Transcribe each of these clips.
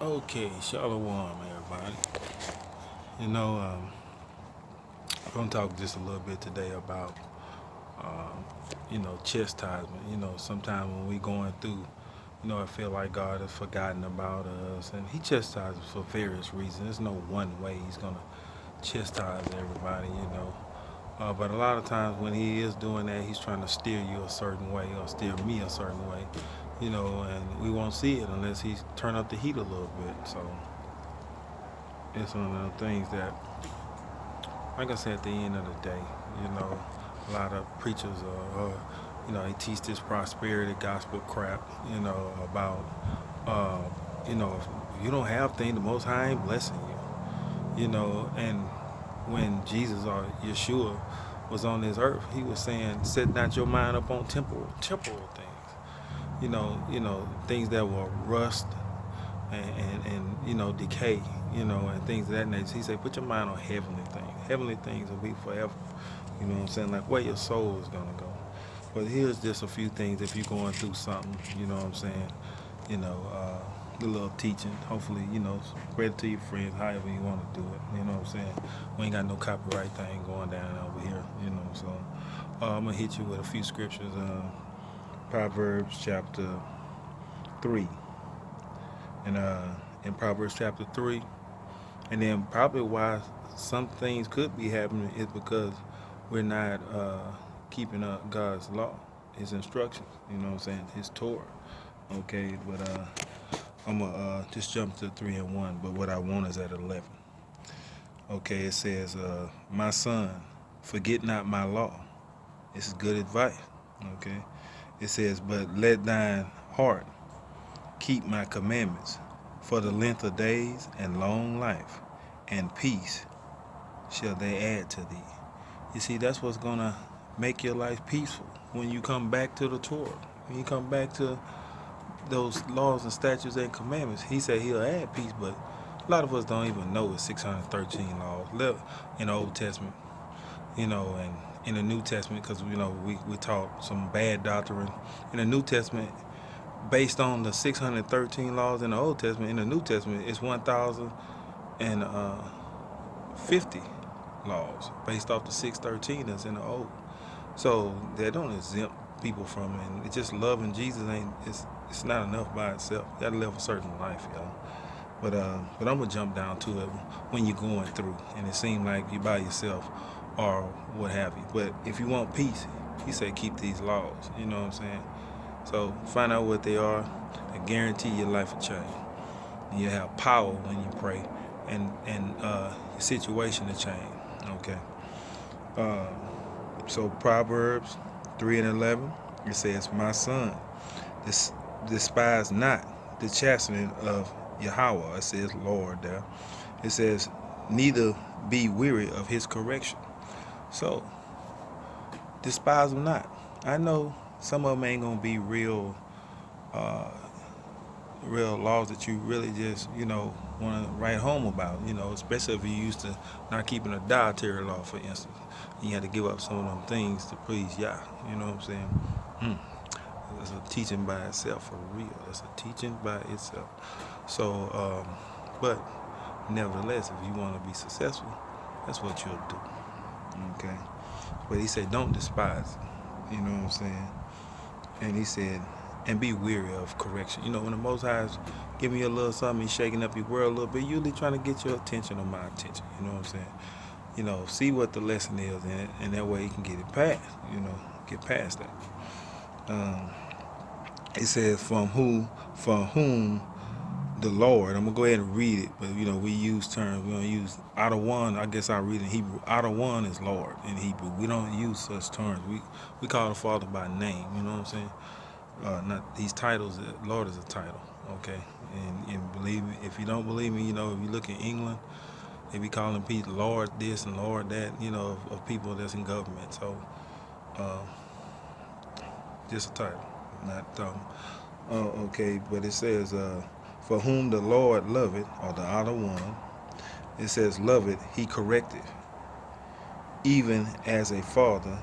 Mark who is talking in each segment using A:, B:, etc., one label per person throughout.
A: Okay, Shalom, everybody. You know, I'm gonna talk just a little bit today about, chastisement. Sometimes when we going through, I feel like God has forgotten about us, and He chastises for various reasons. There's no one way He's gonna chastise everybody. But a lot of times when He is doing that, He's trying to steer you a certain way or steer me a certain way. And we won't see it unless He turn up the heat a little bit. So it's one of the things that, like I said, at the end of the day, you know, a lot of preachers they teach this prosperity gospel crap, about, uh, if you don't have things, the Most High ain't blessing and when Jesus or Yeshua was on this earth, he was saying, set not your mind up on temporal things, things that will rust and decay, and things of that nature. He said, put your mind on heavenly things. Heavenly things will be forever. You know what I'm saying? Like where your soul is gonna go. But here's just a few things if you're going through something, you know what I'm saying? You know, a little teaching. Hopefully, spread it to your friends, however you want to do it. You know what I'm saying? We ain't got no copyright thing going down over here, So I'm gonna hit you with a few scriptures. Proverbs chapter 3. And in Proverbs chapter 3, and then probably why some things could be happening is because we're not keeping up God's law, His instructions. You know what I'm saying? His Torah. Okay, but I'm gonna just jump to 3 and 1. But what I want is at 11. Okay, it says, "My son, forget not my law." This is good advice. Okay, it says, "But let thine heart keep my commandments, for the length of days and long life and peace shall they add to thee." You see, that's what's going to make your life peaceful when you come back to the Torah. When you come back to those laws and statutes and commandments, he said he'll add peace, but a lot of us don't even know it's 613 laws in the Old Testament, and in the New Testament, because, we taught some bad doctrine. In the New Testament, based on the 613 laws in the Old Testament, in the New Testament, it's 1,050 laws based off the 613 that's in the Old. So they don't exempt people from it. And it's just loving Jesus it's not enough by itself. You gotta live a certain life, y'all. But I'm gonna jump down to it when you're going through, and it seems like you're by yourself or what have you. But if you want peace, he said keep these laws. You know what I'm saying? So find out what they are. I guarantee your life will change. You have power when you pray, and your situation to change. Okay. Uh, so Proverbs 3 and 11, it says, "My son, despise not the chastening of Yahweh." It says Lord there. It says, "Neither be weary of His correction." So despise them not. I know some of them ain't gonna be real laws that you really just, want to write home about, especially if you're used to not keeping a dietary law, for instance. You had to give up some of them things to please Yah. You know what I'm saying? It's a teaching by itself, for real. It's a teaching by itself. So, but nevertheless, if you want to be successful, that's what you'll do. Okay? But he said, don't despise it. You know what I'm saying? And he said, and be weary of correction. When the Most High is giving you a little something, He's shaking up your world a little bit, usually trying to get your attention or my attention. You know what I'm saying? See what the lesson is in it, and that way you can get it past, get past that. It says, from whom the Lord, I'm going to go ahead and read it, but, we use terms, we don't use, out of one, I guess I read in Hebrew, out of one is Lord in Hebrew. We don't use such terms. We call the Father by name, you know what I'm saying? Not these titles. Lord is a title, okay. And believe me, if you don't believe me, if you look in England, they be calling people Lord this and Lord that, of people that's in government. So, just a title, not okay. But it says, for whom the Lord loveth, or the outer one, it says, loveth, He corrected, even as a father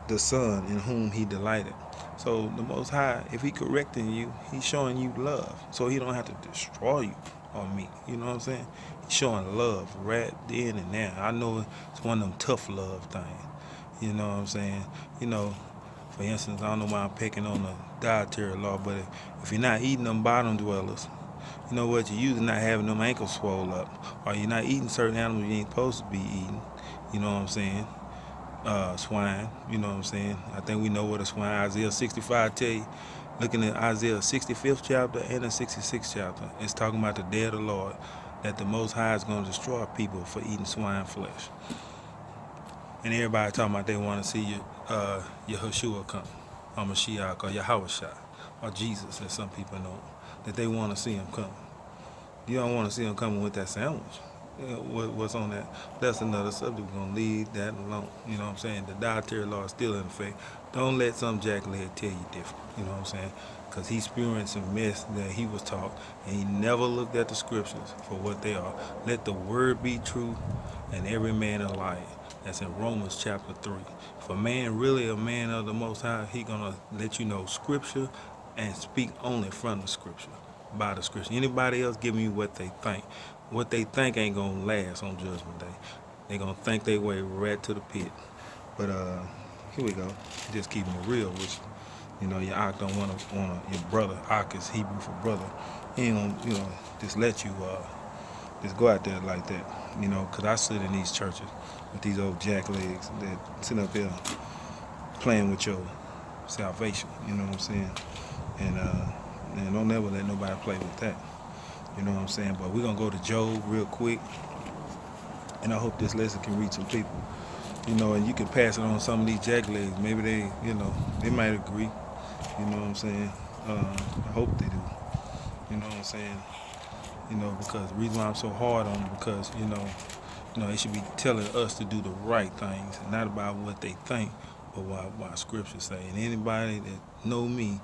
A: the son in whom He delighted. So the Most High, if he correcting you, he's showing you love. So he don't have to destroy you or me. You know what I'm saying? He's showing love right then and there. I know it's one of them tough love things. You know what I'm saying? You know, for instance, I don't know why I'm picking on the dietary law, but if you're not eating them bottom dwellers, you know what, you're usually not having them ankles swole up, or you're not eating certain animals you ain't supposed to be eating. You know what I'm saying? Swine, you know what I'm saying? I think we know what a swine, Isaiah 65 tell you. Looking at Isaiah 65th chapter and the 66th chapter, it's talking about the day of the Lord, that the Most High is going to destroy people for eating swine flesh. And everybody talking about they want to see your Yeshua come, or Mashiach, or Yahushua, or Jesus, as some people know, that they want to see him come. You don't want to see him coming with that sandwich. What's on that? That's another subject. We're going to leave that alone. You know what I'm saying? The dietary law is still in effect. Don't let some jacklehead tell you different. You know what I'm saying? Because he experienced some mess that he was taught, and he never looked at the scriptures for what they are. Let the word be true, and every man a liar. That's in Romans chapter 3. If a man really a man of the Most High, he going to let you know scripture and speak only from the scripture, by the scripture. Anybody else giving you what they think. What they think ain't going to last on Judgment Day. They going to think they way right to the pit. But here we go. Just keeping it real with you. You know, your Ak don't want your brother. Ak is Hebrew for brother. He ain't going to, just let you just go out there like that. You know, because I sit in these churches with these old jacklegs that sit up there playing with your salvation. You know what I'm saying? And don't never let nobody play with that. You know what I'm saying? But we're going to go to Job real quick. And I hope this lesson can reach some people. You know, and you can pass it on some of these jacklegs. Maybe they, you know, they might agree. You know what I'm saying? I hope they do. You know what I'm saying? You know, because the reason why I'm so hard on them, because, you know, they should be telling us to do the right things, and not about what they think, but what scripture say. And anybody that know me,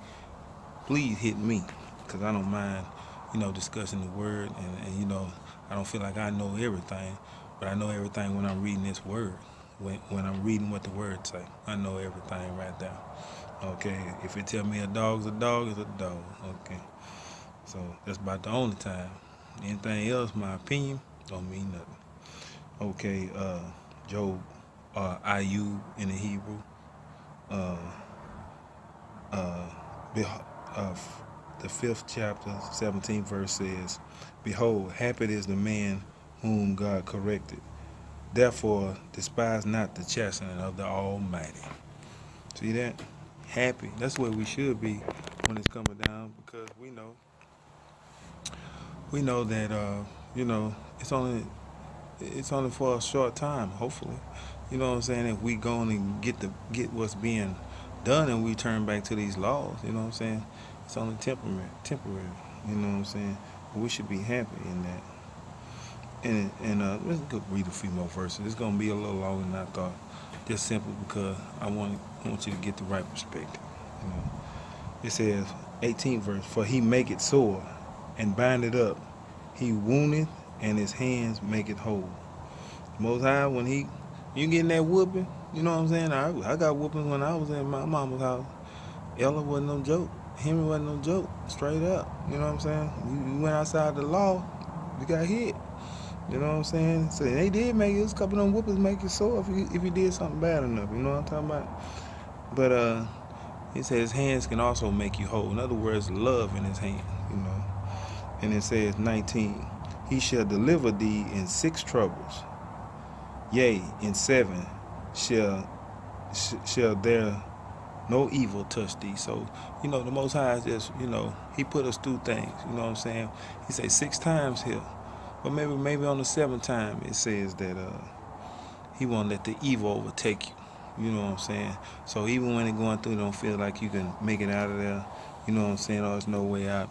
A: please hit me, because I don't mind, you know, discussing the word, and you know, I don't feel like I know everything, but I know everything when I'm reading this word. When I'm reading what the word say, I know everything right there. Okay, if it tell me a dog's a dog, it's a dog. Okay, so that's about the only time. Anything else, my opinion, don't mean nothing. Okay, Job, Ayub in the Hebrew, uh, uh, the 5th chapter, 17th verse says, "Behold, happy is the man whom God corrected. Therefore, despise not the chastening of the Almighty." See that? Happy. That's where we should be when it's coming down, because we know that you know, it's only for a short time, hopefully. You know what I'm saying? If we go and get what's being done and we turn back to these laws, you know what I'm saying? It's only temporary. You know what I'm saying? But we should be happy in that. And let's go read a few more verses. It's gonna be a little longer than I thought. Just simply because I want you to get the right perspective. You know, it says, 18th verse, "For he make it sore and bind it up. He wounded and his hands make it whole." Most High, when you getting that whooping, you know what I'm saying? I got whoopings when I was in my mama's house. Ella wasn't no joke. Henry wasn't no joke. Straight up. You know what I'm saying? You went outside the law, you got hit. You know what I'm saying? So they did make it. A couple of them whoopers make you sore if you did something bad enough. You know what I'm talking about? But it says his hands can also make you whole. In other words, love in his hand. You know. And it says 19, "He shall deliver thee in 6 troubles. Yea, in 7 shall there no evil touch thee." So, you know, the Most High is just, you know, he put us through things. You know what I'm saying? He say 6 times here. But maybe on the 7th time it says that he won't let the evil overtake you. You know what I'm saying? So even when you're going through, don't feel like you can make it out of there. You know what I'm saying? Oh, there's no way out.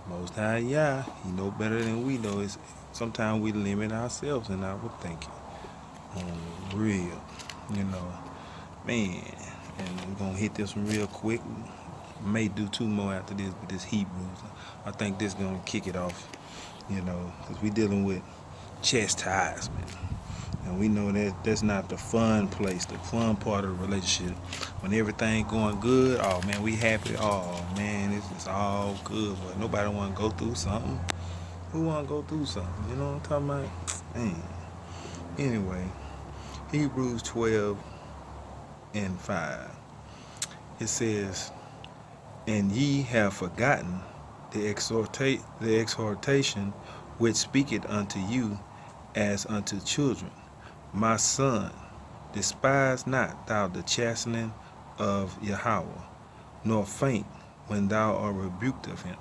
A: Most High, yeah, he know better than we know. Sometimes we limit ourselves in our thinking. Real, you know, man. And we're gonna hit this one real quick. May do 2 more after this, but this Hebrews, I think this is gonna kick it off. You know, because we dealing with chastisement. And we know that that's not the fun place, the fun part of the relationship. When everything going good, oh man, we happy. Oh man, it's all good. But nobody want to go through something. Who want to go through something? You know what I'm talking about? Man. Anyway, Hebrews 12 and 5. It says, "And ye have forgotten the exhortation which speaketh unto you as unto children. My son, despise not thou the chastening of Yahweh, nor faint when thou art rebuked of him."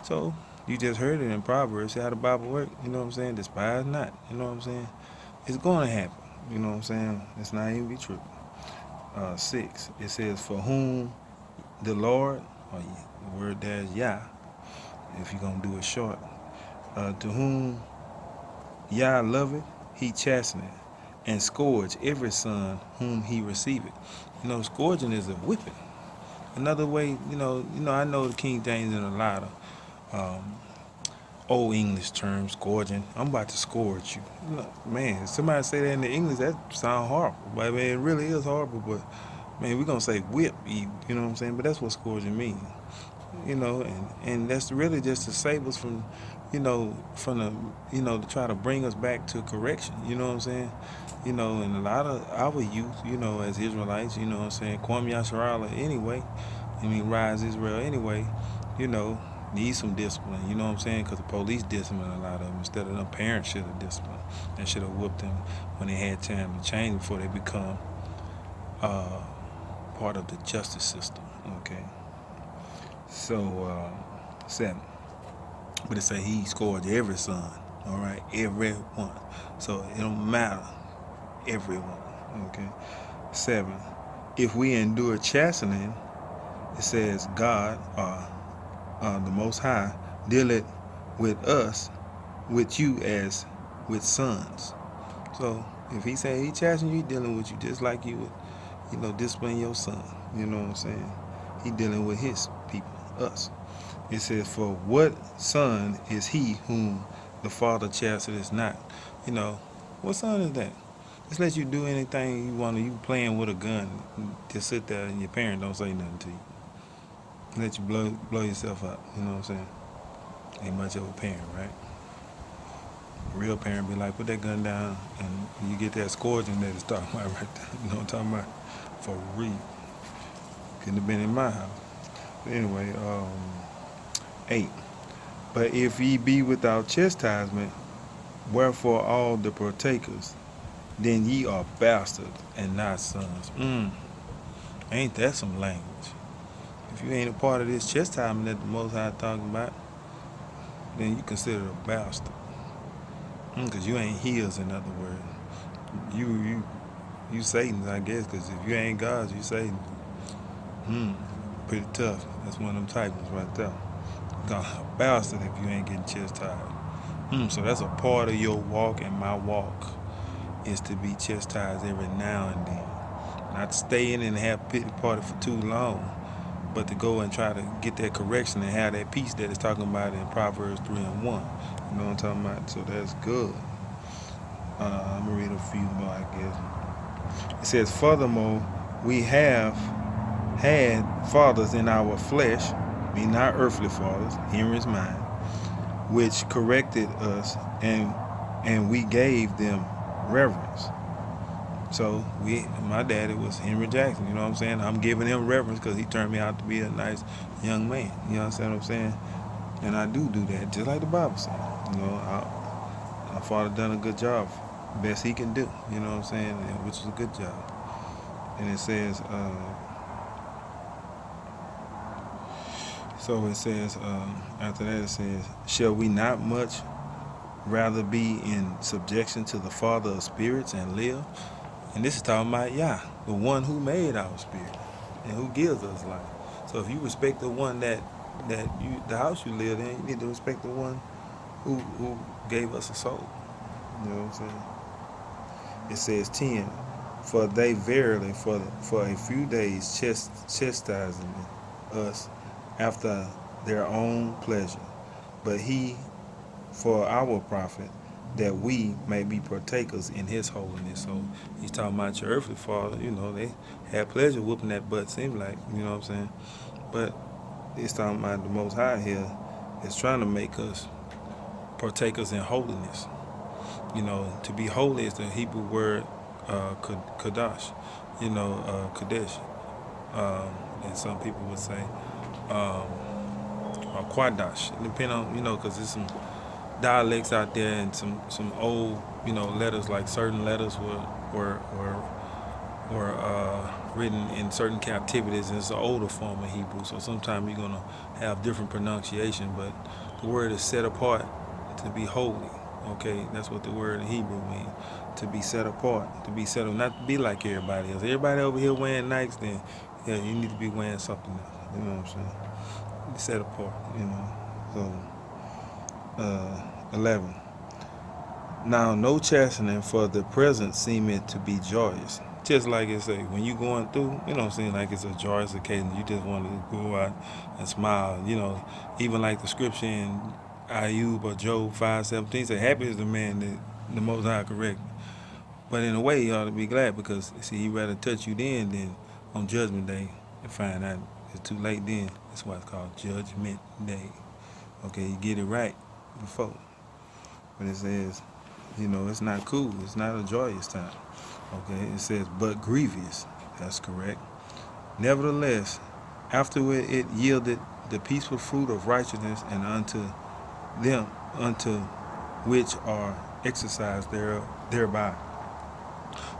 A: So you just heard it in Proverbs. See how the Bible works? You know what I'm saying? Despise not. You know what I'm saying? It's going to happen. You know what I'm saying? It's not even be true. 6. It says, "For whom the Lord," or the word there is Yah, if you're going to do it short, "to whom Yah loveth, he chasteneth, and scourge every son whom he receiveth." You know, scourging is a whipping. Another way, I know the King James and a lot of old English terms, scourging. I'm about to scourge you. Man, somebody say that in the English, that sound horrible. But I mean, it really is horrible. But man, we're gonna say whip you. You know what I'm saying? But that's what scourging means. And that's really just to save us from, from to try to bring us back to correction. You know what I'm saying? And a lot of our youth, as Israelites, you know what I'm saying, Kwame Yasharala anyway, Rise Israel anyway, need some discipline, you know what I'm saying? Because the police discipline a lot of them instead of them parents should have disciplined and should have whooped them when they had time to change before they become part of the justice system, okay? So, 7. But it say he scourged every son, all right? Everyone. So it don't matter, everyone, okay? 7. If we endure chastening, it says God, the Most High, dealeth with us, with you as with sons. So if he say he chastening you, he dealing with you just like you would, discipline your son. You know what I'm saying? He dealing with his people, us. It says, "For what son is he whom the father chasteneth not?" What son is that? Just let you do anything you want to. You playing with a gun, just sit there and your parent don't say nothing to you. Let you blow yourself up. You know what I'm saying? Ain't much of a parent, right? A real parent be like, put that gun down, and you get that scourging that it's talking about right there. You know what I'm talking about? For real. Couldn't have been in my house. But anyway, 8. But if ye be without chastisement, wherefore all the partakers, then ye are bastards and not sons. Ain't that some language? If you ain't a part of this chastisement that the Most High talking about, then you consider a bastard. Because you ain't his, in other words. You Satan's, I guess, because if you ain't God's, you Satan's. Pretty tough. That's one of them titles right there. A bastard if you ain't getting chastised. So that's a part of your walk, and my walk is to be chastised every now and then. Not to stay in and have pity party for too long, but to go and try to get that correction and have that peace that it's talking about in Proverbs 3 and 1. You know what I'm talking about? So that's good. I'm going to read a few more, I guess. It says, "Furthermore, we have had fathers in our flesh," meaning not earthly fathers, here is mine, "which corrected us, and we gave them reverence." So my daddy was Henry Jackson, you know what I'm saying? I'm giving him reverence because he turned me out to be a nice young man. You understand what I'm saying? And I do that, just like the Bible says. Our father done a good job, best he can do, you know what I'm saying? Which is a good job. And it says, after that it says, "Shall we not much rather be in subjection to the Father of spirits and live?" And this is talking about Yah, the one who made our spirit and who gives us life. So if you respect the one the house you live in, you need to respect the one who gave us a soul. You know what I'm saying? It says 10, "For they verily for a few days chastising us after their own pleasure, but he for our profit, that we may be partakers in his holiness. So he's talking about your earthly father, they had pleasure whooping that butt, seems like, you know what I'm saying? But he's talking about the Most High here is trying to make us partakers in holiness. To be holy is the Hebrew word kadosh, kadesh. And some people would say or quadash, depending on, because there's some dialects out there and some old, letters, like certain letters were written in certain captivities, and it's an older form of Hebrew. So sometimes you're gonna have different pronunciation, but the word is set apart to be holy. Okay, that's what the word in Hebrew means. To be set apart, to be set up, not to be like everybody else. Everybody over here wearing Nikes, then yeah, you need to be wearing something else. You know what I'm saying? Be set apart. So 11. Now no chastening for the present seemeth to be joyous. Just like it say, when you going through, like it's a joyous occasion. You just want to go out and smile. Even like the scripture in Ayub or Job 5:17 say, happy is the man that the Most High correct. But in a way, you ought to be glad, because see, he rather touch you then than on Judgment Day and find out it's too late then. That's why it's called Judgment Day. Okay, you get it right before. But it says, it's not cool. It's not a joyous time. Okay, it says, but grievous. That's correct. Nevertheless, afterward it yielded the peaceful fruit of righteousness, and unto them, unto which are exercised thereby.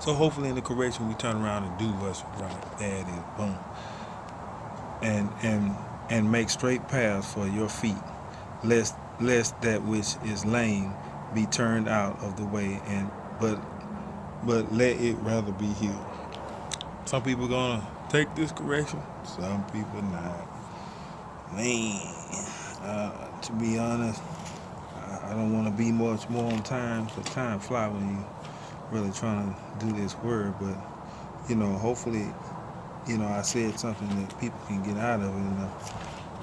A: So hopefully in the correction we turn around and do what's right. There it is. Boom. And make straight paths for your feet, lest that which is lame be turned out of the way, but let it rather be healed. Some people gonna take this correction, some people not. Man, to be honest, I don't want to be much more on time, because time fly when you really trying to do this word. But hopefully, I said something that people can get out of it, and I'll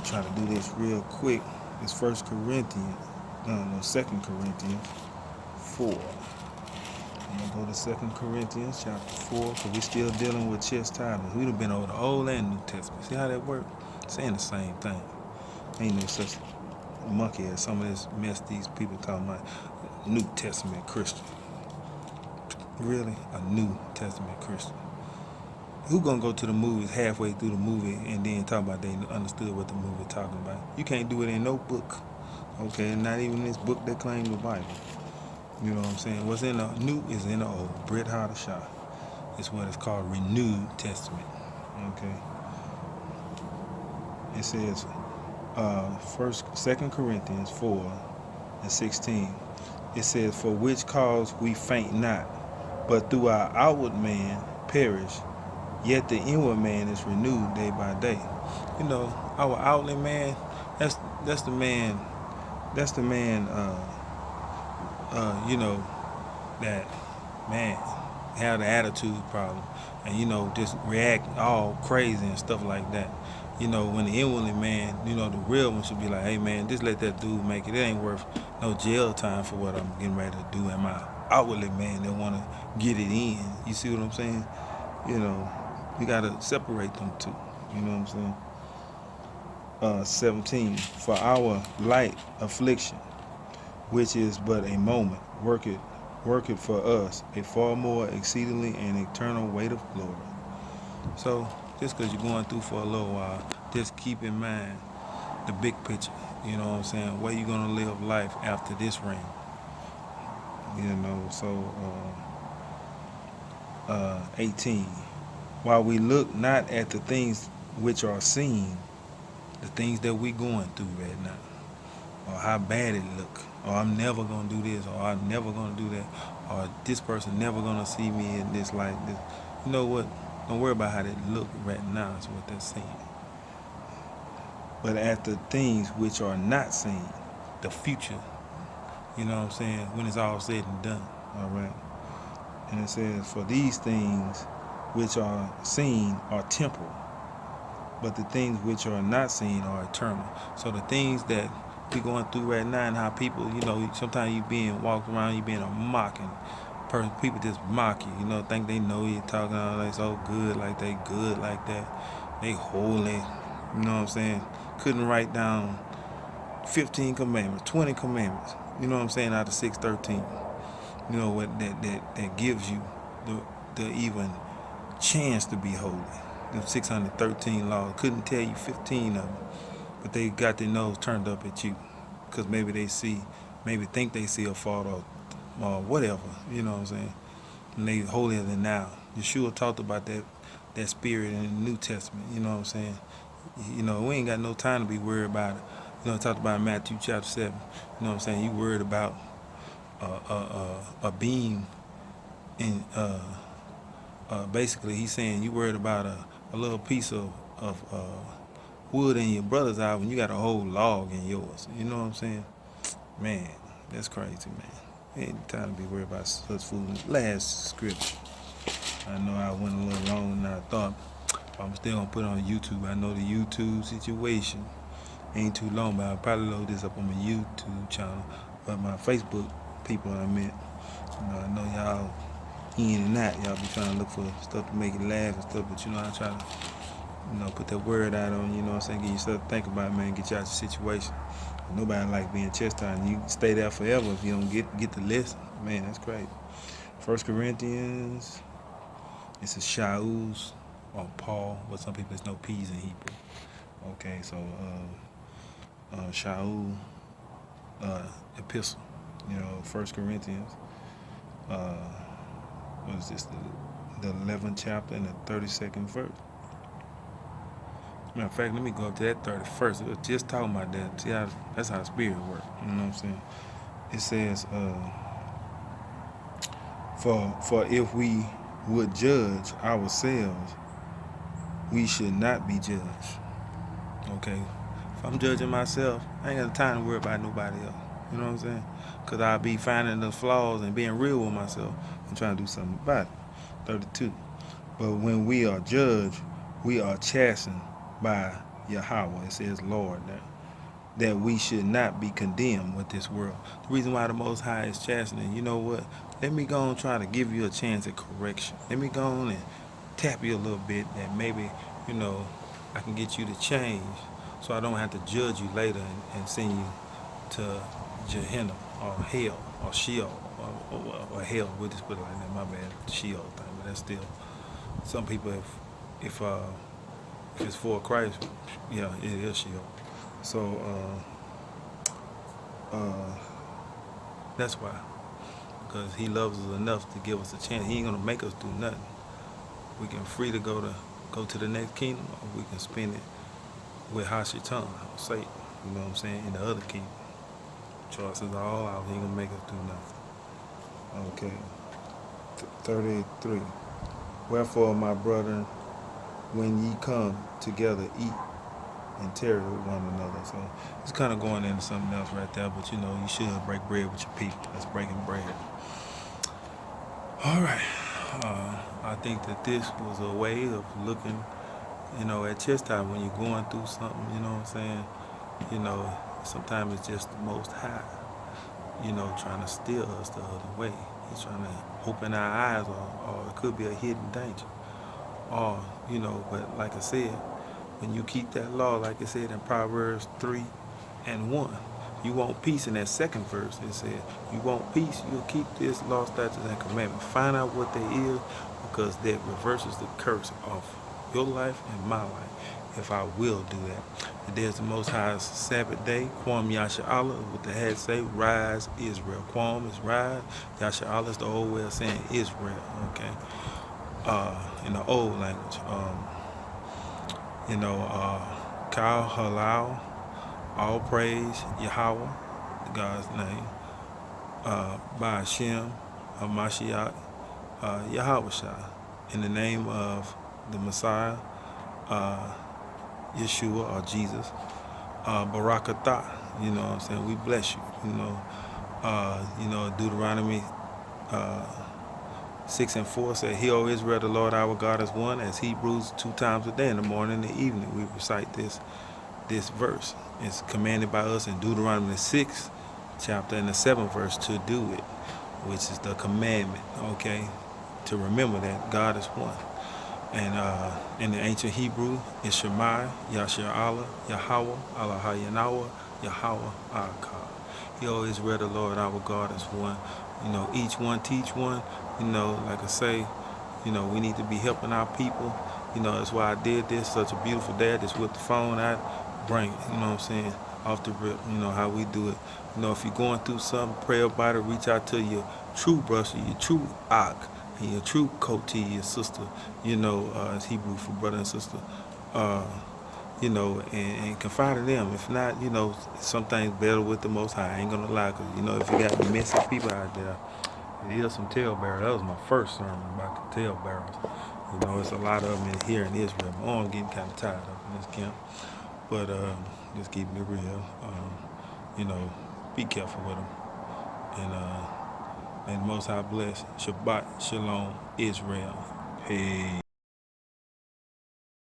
A: try to do this real quick. It's 2 Corinthians 4. I'm going to go to 2 Corinthians chapter 4, because we're still dealing with chastisement. We've been over the Old and New Testament. See how that works? Saying the same thing. Ain't no such monkey as some of this mess these people talking about. New Testament Christian. Really? A New Testament Christian? Who gonna go to the movies halfway through the movie and then talk about they understood what the movie talking about? You can't do it in no book. Okay, not even this book that claims the Bible. You know what I'm saying? What's in the new is in the old. Brit Hadashah. It's what it's called, Renewed Testament. Okay. It says, 2 Corinthians 4:16. It says, for which cause we faint not, but through our outward man perish, yet the inward man is renewed day by day. Our outward man, that's the man, that man have the attitude problem, and just react all crazy and stuff like that. When the inwardly man, the real one should be like, hey man, just let that dude make it. It ain't worth no jail time for what I'm getting ready to do. And my outwardly man, they want to get it in. You see what I'm saying? You got to separate them two. You know what I'm saying? 17. For our light affliction, which is but a moment, work it for us a far more exceedingly and eternal weight of glory. So just because you're going through for a little while, just keep in mind the big picture. You know what I'm saying? Where you gonna live life after this reign? So 18. While we look not at the things which are seen, the things that we going through right now, or how bad it look, or I'm never gonna do this, or I'm never gonna do that, or this person never gonna see me in this like this. You know what? Don't worry about how they look right now, is what they're saying. But at the things which are not seen, the future, you know what I'm saying, when it's all said and done. All right. And it says, for these things which are seen are temporal, but the things which are not seen are eternal. So the things that we going through right now, and how people, sometimes you being walked around, you being a mocking person. People just mock you, think they know you, talking all like so good, like they good like that. They holy, you know what I'm saying? Couldn't write down 15 commandments, 20 commandments, you know what I'm saying, out of 613. You know what that gives you the even chance to be holy. The 613 laws. Couldn't tell you 15 of them, but they got their nose turned up at you because maybe maybe think they see a fault or whatever, you know what I'm saying? And they holier than thou. Yeshua talked about that spirit in the New Testament, you know what I'm saying? We ain't got no time to be worried about it. Talked about in Matthew chapter 7, you know what I'm saying? You worried about a beam in basically he's saying you worried about a little piece of wood in your brother's eye when you got a whole log in yours. You know what I'm saying? Man, that's crazy, man. Ain't time to be worried about such foolishness. Last scripture. I know I went a little longer than I thought. I'm still gonna put it on YouTube. I know the YouTube situation ain't too long, but I'll probably load this up on my YouTube channel. But my Facebook people I met, I know y'all in and out. Y'all be trying to look for stuff to make it laugh and stuff, but I try to, put that word out on, you know what I'm saying, get you stuff to think about, man, get you out your situation. Nobody like being chastised. You stay there forever if you don't get the lesson. Man, that's crazy. 1 Corinthians, it's a Shaul's or Paul, but some people there's no P's in Hebrew. Okay, so Shaul epistle, 1 Corinthians, what is this, the 11th chapter and the 32nd verse. Matter of fact, let me go up to that 31st. It was just talking about that. See how that's how the spirit works. You know what I'm saying? It says, for if we would judge ourselves, we should not be judged. Okay? If I'm judging myself, I ain't got time to worry about nobody else. You know what I'm saying? Because I'll be finding the flaws and being real with myself and trying to do something about it. 32. But when we are judged, we are chastened by Yahweh. It says Lord there. That we should not be condemned with this world. The reason why the Most High is chastening, you know what? Let me go and try to give you a chance at correction. Let me go on and tap you a little bit that maybe, I can get you to change so I don't have to judge you later and send you to Gehenna or hell or Sheol or hell. We'll just put it like that. My bad, Sheol thing, but that's still some people. If it's for Christ, yeah, it is Sheol. So that's why, because He loves us enough to give us a chance. He ain't gonna make us do nothing. We can free to go to the next kingdom, or we can spend it with Hashatan, or Satan. You know what I'm saying? In the other kingdom. Choices are all out. He ain't gonna make us do nothing. Okay. 33. Wherefore, my brethren, when ye come together, eat and tarry with one another. So it's kind of going into something else right there, but you should break bread with your people. That's breaking bread. All right. I think that this was a way of looking, at chastisement when you're going through something, you know what I'm saying? Sometimes it's just the Most High, trying to steer us the other way. He's trying to open our eyes, or it could be a hidden danger. Or, but like I said, when you keep that law, like it said in Proverbs 3:1, you want peace in that second verse. It said, you want peace, you'll keep this law, statutes, and commandments. Find out what they is, because that reverses the curse of your life and my life, if I will do that. Today is the Most High's Sabbath day. Kwam Yasha'Allah, what the head say, rise Israel. Kwam is rise. Yasha'Allah is the old way of saying Israel, okay? In the old language. Kal Halal, all praise Yahweh, God's name, by Hashem, Hamashiach, Yahweh Shai, in the name of the Messiah, Yeshua or Jesus, Barakatah, you know what I'm saying? We bless you, Deuteronomy 6:4 said, Hear, O Israel, the Lord our God is one, as Hebrews 2 times a day, in the morning and the evening. We recite this this verse. It's commanded by us in Deuteronomy the 6th chapter and the 7th verse to do it, which is the commandment, okay? To remember that God is one. And in the ancient Hebrew, it's Shema, Yashar Allah, Yahweh, Allah Hayanawa, Yahweh, Akkad. Hear, Israel, the Lord our God is one. You know, each one teach one. You know, like I say, you know, we need to be helping our people. You know, that's why I did this. Such a beautiful day. I just whipped the phone out, bring it. You know what I'm saying? Off the rip. You know how we do it. You know, if you're going through something, pray about it. Reach out to your true brother, your true Ak, and your true Koti, your sister. You know, it's Hebrew for brother and sister. You know, and confide in them. If not, you know, some things better with the Most High. I ain't gonna lie, 'cause you know, if you got messy people out there, here's some talebearers. That was my first sermon about the talebearers. You know, it's a lot of them in here in Israel. My arm getting kind of tired up in this camp, but just keeping it real. You know, be careful with them, and Most High bless. Shabbat Shalom, Israel. Peace.